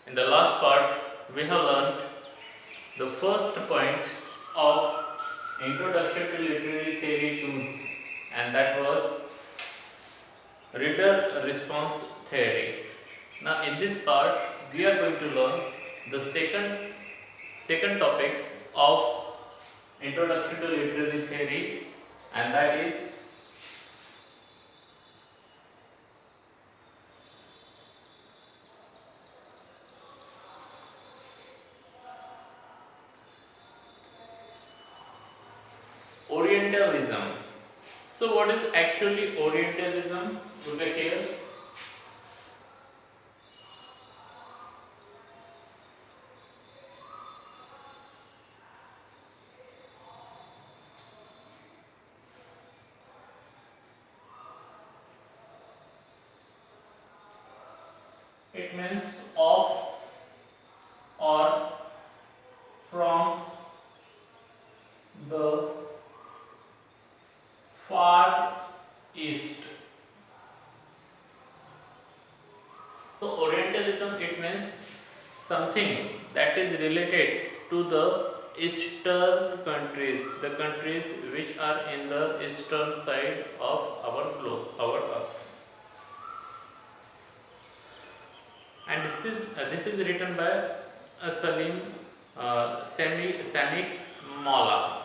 In the last part, we have learned the first point of Introduction to Literary Theory tools, and that was reader response theory. Now, in this part, we are going to learn the second topic of Introduction to Literary Theory, and that is Orientalism. So, what is actually Orientalism? Look at here. It means of or from the far east. So Orientalism, it means something that is related to the eastern countries, the countries which are in the eastern side of our globe, our earth. And this is written by Salim Samik Mala.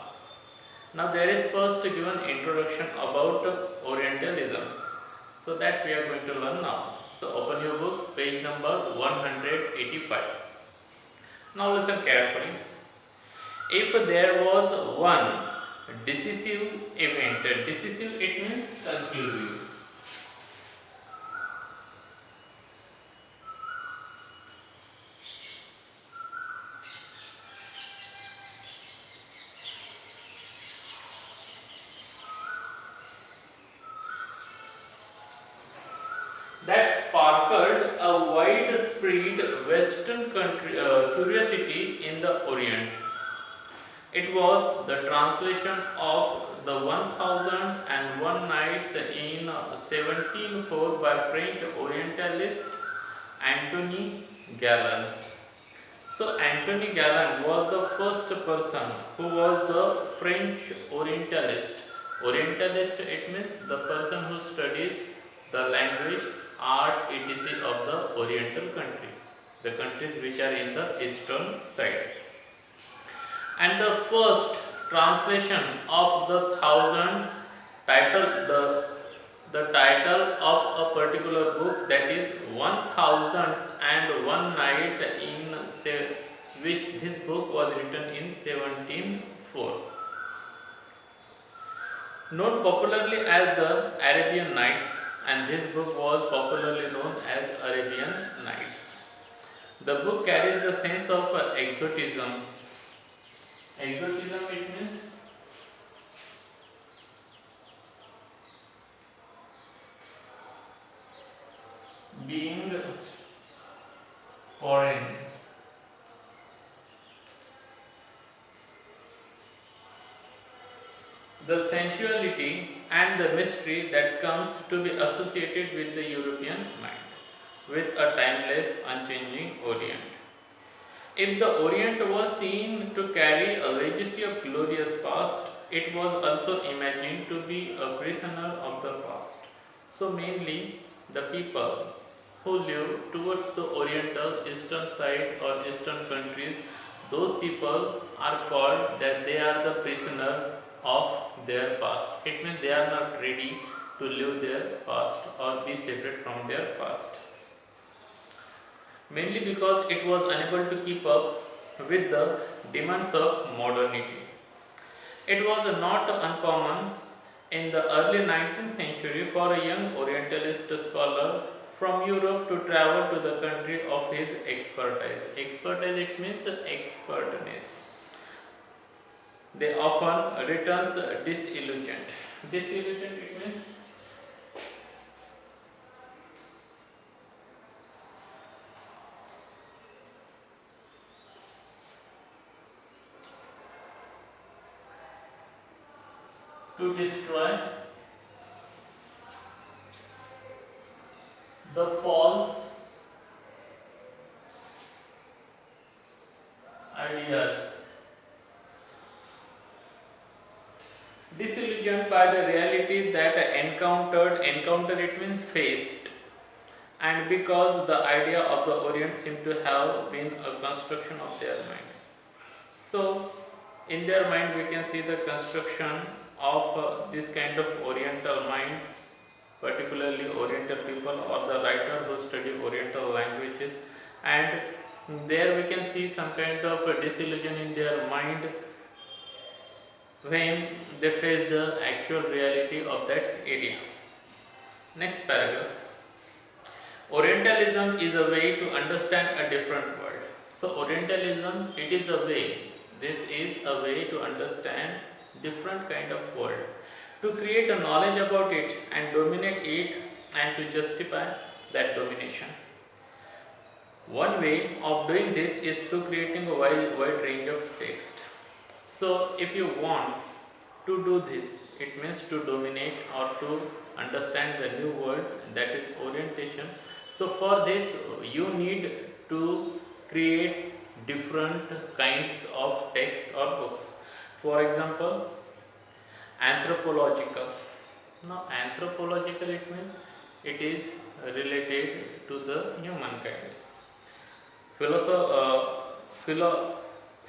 Now there is first given introduction about Orientalism. So that we are going to learn now. So open your book, page number 185. Now listen carefully. If there was one decisive event, decisive it means conclusive. That sparkled a widespread Western curiosity in the Orient. It was the translation of the 1001 Nights in 1704 by French Orientalist Anthony Galland. So, Anthony Galland was the first person who was the French Orientalist. Orientalist, it means the person who studies the language, art, etc. of the Oriental country, the countries which are in the eastern side. And the first translation of the thousand title, the title of a particular book, that is 1001 Night in which this book was written in 1704. Known popularly as the Arabian Nights, and this book was popularly known as Arabian Nights. The book carries the sense of exotism. Exotism, it means being foreign. The sensuality and the mystery that comes to be associated with the European mind, with a timeless, unchanging Orient. If the Orient was seen to carry a legacy of glorious past, it was also imagined to be a prisoner of the past. So, mainly the people who live towards the Oriental eastern side or eastern countries, those people are called that they are the prisoner of their past. It means they are not ready to live their past or be separate from their past. Mainly because it was unable to keep up with the demands of modernity. It was not uncommon in the early 19th century for a young Orientalist scholar from Europe to travel to the country of his expertise. Expertise, it means expertness. They often returns disillusioned. Disillusioned, it means to destroy the false ideas. Disillusioned by the reality that encounter it means faced, and because the idea of the Orient seemed to have been a construction of their mind. So, in their mind, we can see the construction of this kind of Oriental minds, particularly Oriental people or the writer who study Oriental languages, and there we can see some kind of a disillusion in their mind when they face the actual reality of that area. Next paragraph. Orientalism is a way to understand a different world. So Orientalism, it is a way. This is a way to understand different kind of world, to create a knowledge about it and dominate it and to justify that domination. One way of doing this is through creating a wide range of text. So if you want to do this, it means to dominate or to understand the new world, that is orientation. So for this you need to create different kinds of text or books. For example, anthropological. Now anthropological, it means it is related to the humankind.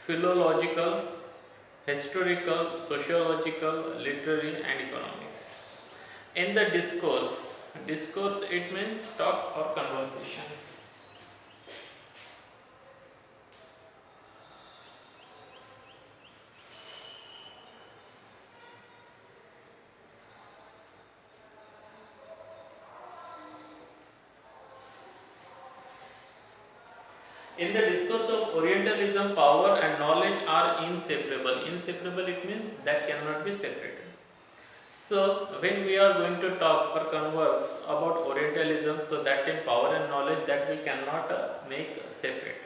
Philological, historical, sociological, literary and economics. In the discourse it means talk or conversation. In the discourse of Orientalism, power and knowledge are inseparable. Inseparable, it means that cannot be separated. So, when we are going to talk or converse about Orientalism, so that in power and knowledge that we cannot make separate.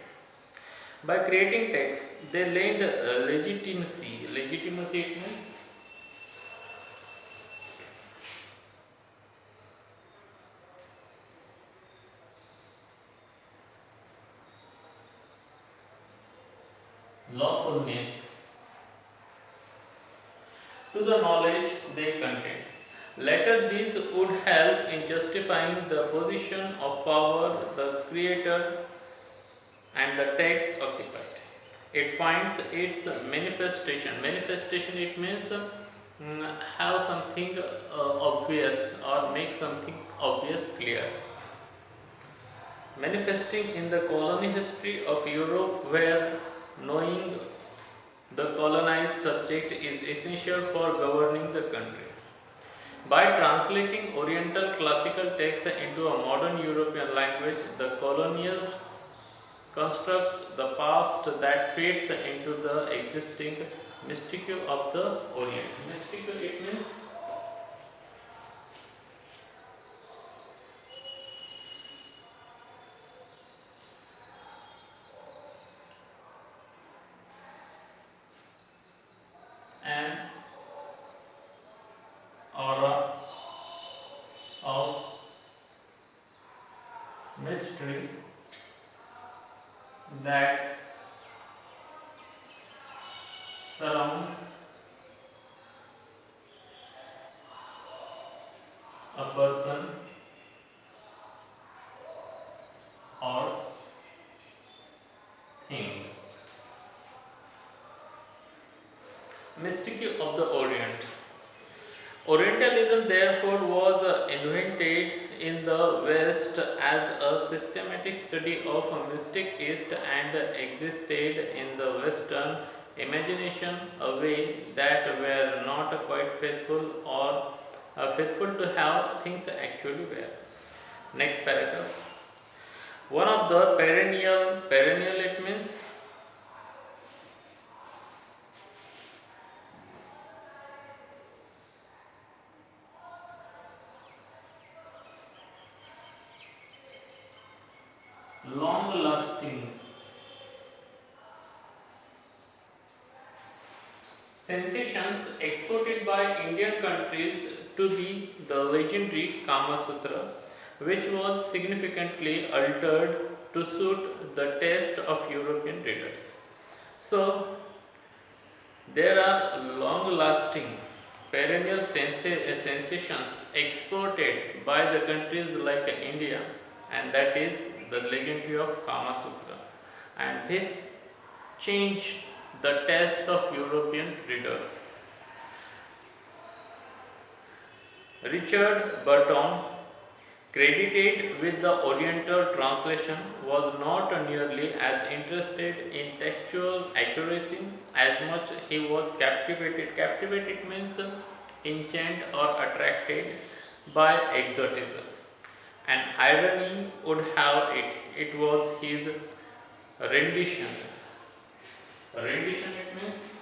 By creating text, they lend legitimacy. Legitimacy, it means lawfulness to the knowledge they contain. Later, these would help in justifying the position of power the creator and the text occupied. It finds its manifestation. Manifestation, it means have something obvious or make something obvious clear. Manifesting in the colony history of Europe, where knowing the colonized subject is essential for governing the country. By translating Oriental classical texts into a modern European language, the colonials constructs the past that fits into the existing mystique of the Orient. Mystique, it means an aura of mystery that surround a person or thing. Mystique of the Orient. Orientalism therefore was invented in the West as a systematic study of a mystic East and existed in the Western imagination a way that were not quite faithful or faithful to how things actually were. Next paragraph. One of the perennial it means long lasting sensations exported by Indian countries to be the legendary Kama Sutra, which was significantly altered to suit the taste of European readers. So there are long-lasting perennial sensations exported by the countries like India, and that is the legendary of Kama Sutra, and this changed the taste of European readers. Richard Burton, credited with the Oriental translation, was not nearly as interested in textual accuracy as much he was captivated. Captivated means enchanted or attracted by exotism. And irony would have it, it was his rendition. Rendition it means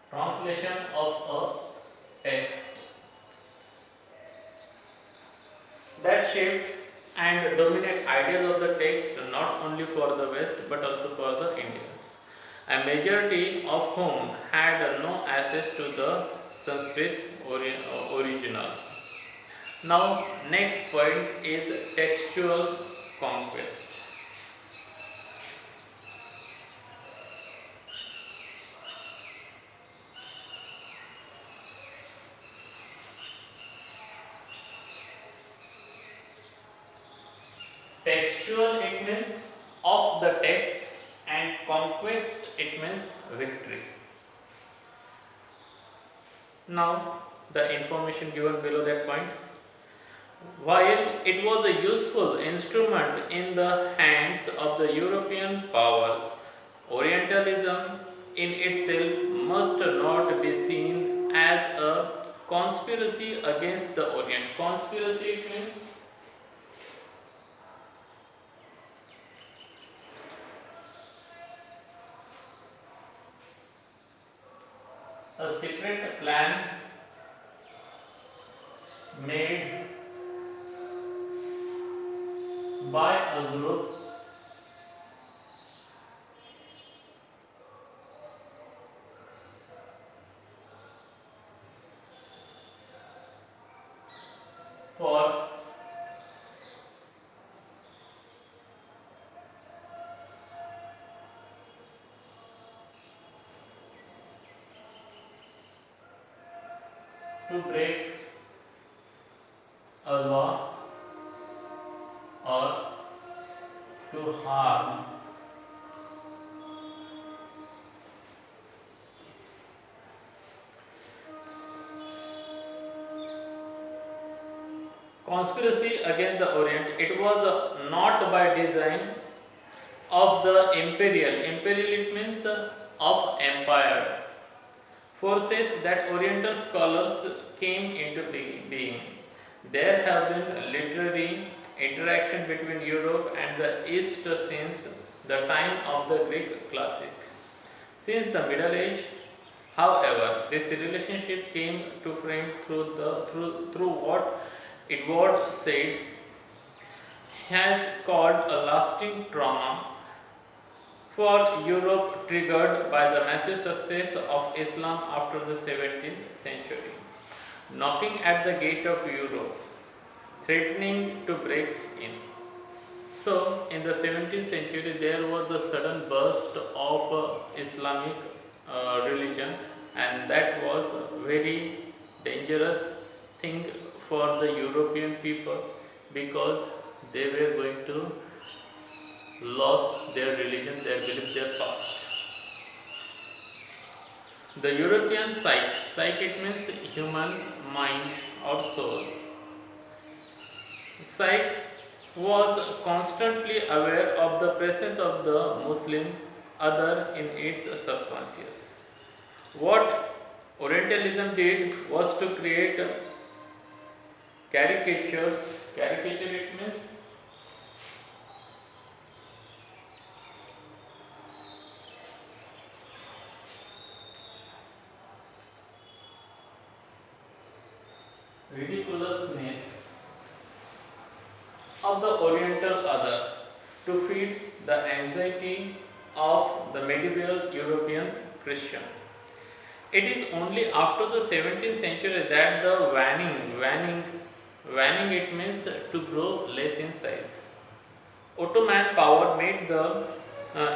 translation of a text that shaped and dominate ideas of the text not only for the West but also for the Indians, a majority of whom had no access to the Sanskrit original. Now, next point is textual conquest. Textual it means of the text, and conquest it means victory. Now, the information given below that point. While it was a useful instrument in the hands of the European powers, Orientalism in itself must not be seen as a conspiracy against the Orient. Conspiracy it means a secret plan made by a group for to break a law or to harm conspiracy against the Orient. It was not by design of the imperial it means of empire forces that Oriental scholars came into being. There have been literary interaction between Europe and the East since the time of the Greek classic. Since the Middle Age, however, this relationship came to frame through what Edward Said has called a lasting trauma for Europe, triggered by the massive success of Islam after the 17th century, knocking at the gate of Europe, threatening to break in. So, in the 17th century, there was a sudden burst of Islamic religion, and that was a very dangerous thing for the European people, because they were going to lose their religion, their belief, their past. The European psyche it means human mind or soul. Psyche was constantly aware of the presence of the Muslim other in its subconscious. What Orientalism did was to create caricatures. Caricature it means ridiculousness of the Oriental other to feed the anxiety of the medieval European Christian. It is only after the 17th century that the waning it means to grow less in size. Ottoman power made the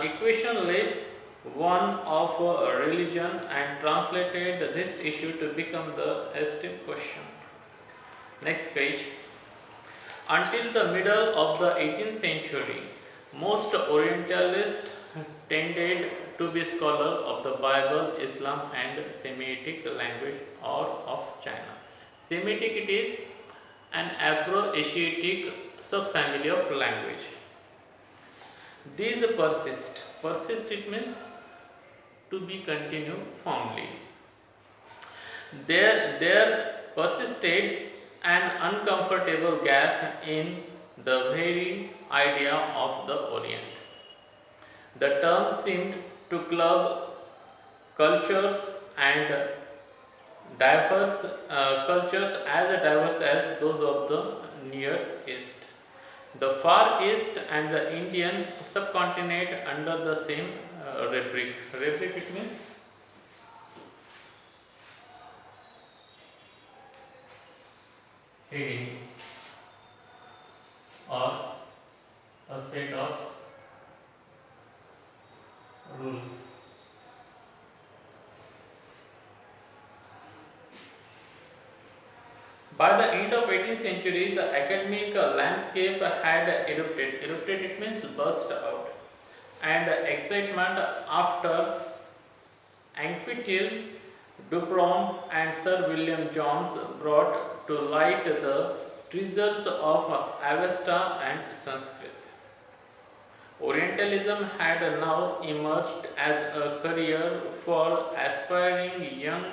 equation less one of religion and translated this issue to become the esteem question. Next page. Until the middle of the 18th century, most Orientalists tended to be scholars of the Bible, Islam, and Semitic language or of China. Semitic it is an Afro-Asiatic subfamily of language. These persist. Persist it means to be continued firmly. There persisted an uncomfortable gap in the very idea of the Orient. The term seemed to club cultures and diverse as those of the Near East. The Far East and the Indian subcontinent under the same rubric. Rubric it means heading or a set of rules. By the end of 18th century, the academic landscape had erupted. Erupted it means burst out. And excitement after Anquetil, Dupont and Sir William Jones brought to light the treasures of Avesta and Sanskrit. Orientalism had now emerged as a career for aspiring young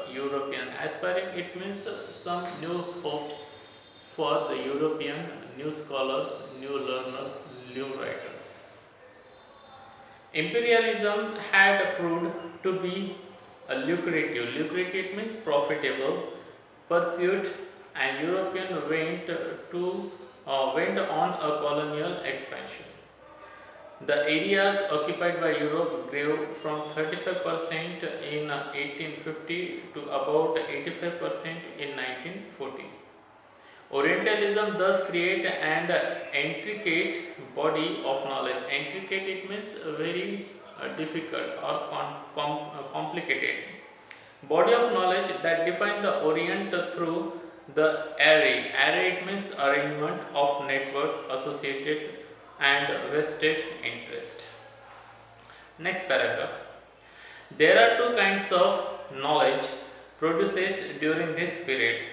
Europeans. Aspiring it means some new hopes for the European, new scholars, new learners, new writers. Imperialism had proved to be a lucrative means profitable pursuit, and European went on a colonial expansion. The areas occupied by Europe grew from 35% in 1850 to about 85% in 1940. Orientalism thus created an intricate body of knowledge. Intricate it means very difficult or complicated body of knowledge that defines the Orient through the array. Array it means arrangement of network associated and vested interest. Next paragraph. There are two kinds of knowledge produced during this period.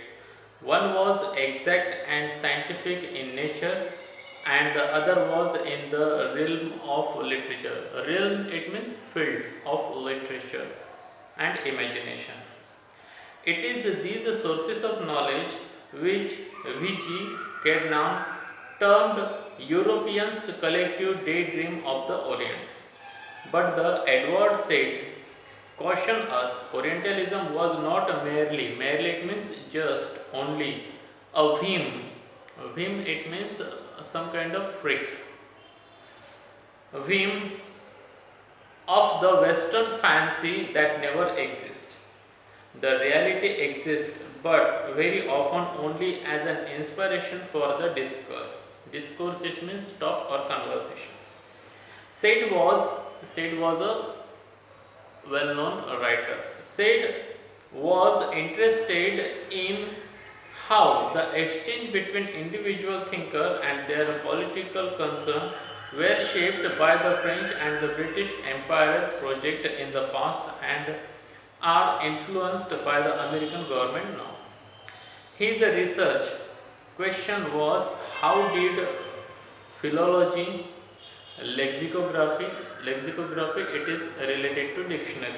One was exact and scientific in nature, and the other was in the realm of literature. Realm it means field of literature and imagination. It is these sources of knowledge which V.G. Carnot termed Europeans' collective daydream of the Orient. But the Edward said, caution us, Orientalism was not merely it means just, only, a whim. Whim it means some kind of freak. A whim of the Western fancy that never exists. The reality exists, but very often only as an inspiration for the discourse. Discourse it means talk or conversation. Said was a well-known writer. Said was interested in how the exchange between individual thinkers and their political concerns were shaped by the French and the British Empire project in the past and are influenced by the American government now. His research question was, how did philology, lexicography it is related to dictionary,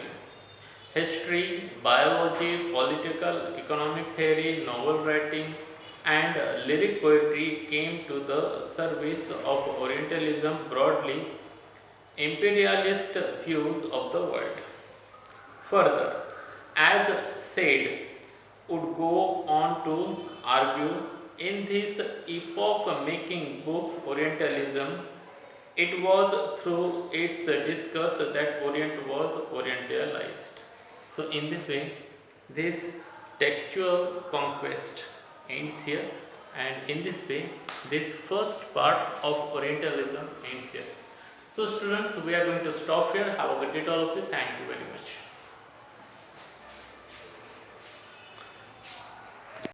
history, biology, political, economic theory, novel writing and lyric poetry came to the service of Orientalism broadly imperialist views of the world. Further, as Said would go on to argue in this epoch-making book Orientalism, it was through its discourse that Orient was orientalized. So in this way, this textual conquest ends here, and in this way, this first part of Orientalism ends here. So students, we are going to stop here. Have a good day to all of you. Thank you very much.